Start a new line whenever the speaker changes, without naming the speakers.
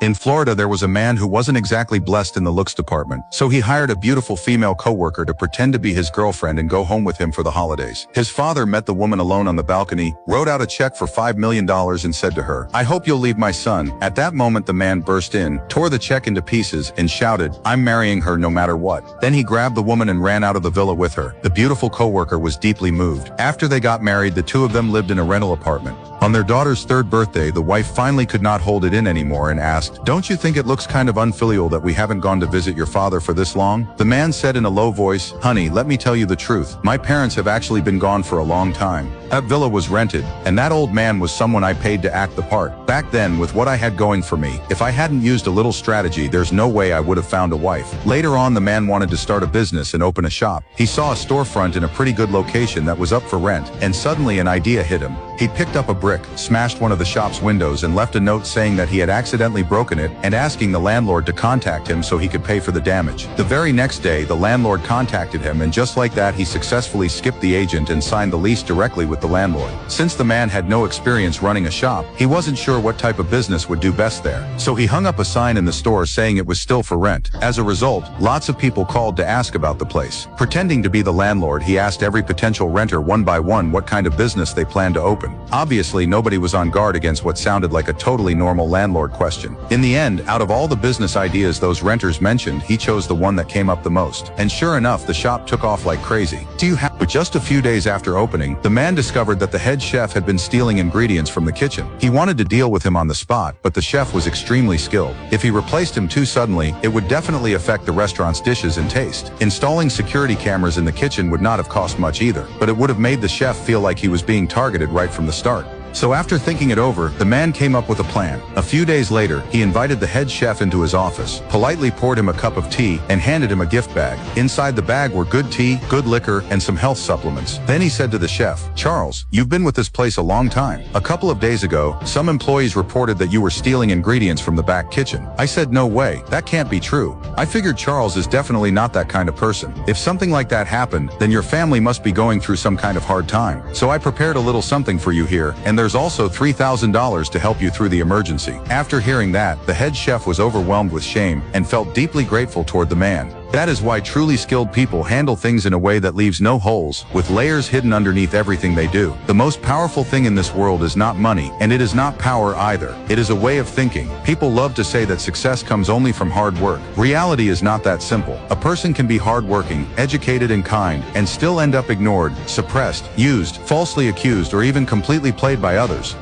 In Florida, there was a man who wasn't exactly blessed in the looks department, so he hired a beautiful female coworker to pretend to be his girlfriend and go home with him for the holidays. His father met the woman alone on the balcony, wrote out a check for $5 million and said to her, "I hope you'll leave my son." At that moment, the man burst in, tore the check into pieces, and shouted, "I'm marrying her no matter what." Then he grabbed the woman and ran out of the villa with her. The beautiful coworker was deeply moved. After they got married, the two of them lived in a rental apartment. On their daughter's third birthday, the wife finally could not hold it in anymore and asked, "Don't you think it looks kind of unfilial that we haven't gone to visit your father for this long?" The man said in a low voice, "Honey, let me tell you the truth. My parents have actually been gone for a long time. That villa was rented, and that old man was someone I paid to act the part. Back then, with what I had going for me, if I hadn't used a little strategy, there's no way I would have found a wife." Later on, the man wanted to start a business and open a shop. He saw a storefront in a pretty good location that was up for rent, and suddenly an idea hit him. He picked up a brick, smashed one of the shop's windows, and left a note saying that he had accidentally broken it and asking the landlord to contact him so he could pay for the damage. The very next day, the landlord contacted him, and just like that, he successfully skipped the agent and signed the lease directly with the landlord. Since the man had no experience running a shop, he wasn't sure what type of business would do best there. So he hung up a sign in the store saying it was still for rent. As a result, lots of people called to ask about the place. Pretending to be the landlord, he asked every potential renter one by one what kind of business they planned to open. Obviously, nobody was on guard against what sounded like a totally normal landlord question. In the end, out of all the business ideas those renters mentioned, he chose the one that came up the most. And sure enough, the shop took off like crazy. Just a few days after opening, the man discovered that the head chef had been stealing ingredients from the kitchen. He wanted to deal with him on the spot, but the chef was extremely skilled. If he replaced him too suddenly, it would definitely affect the restaurant's dishes and taste. Installing security cameras in the kitchen would not have cost much either, but it would have made the chef feel like he was being targeted right from the start. So after thinking it over, the man came up with a plan. A few days later, he invited the head chef into his office, politely poured him a cup of tea, and handed him a gift bag. Inside the bag were good tea, good liquor, and some health supplements. Then he said to the chef, "Charles, you've been with this place a long time. A couple of days ago, some employees reported that you were stealing ingredients from the back kitchen. I said, no way, that can't be true. I figured Charles is definitely not that kind of person. If something like that happened, then your family must be going through some kind of hard time. So I prepared a little something for you here, and there's also $3,000 to help you through the emergency." After hearing that, the head chef was overwhelmed with shame and felt deeply grateful toward the man. That is why truly skilled people handle things in a way that leaves no holes, with layers hidden underneath everything they do. The most powerful thing in this world is not money, and it is not power either. It is a way of thinking. People love to say that success comes only from hard work. Reality is not that simple. A person can be hardworking, educated, and kind, and still end up ignored, suppressed, used, falsely accused, or even completely played by others.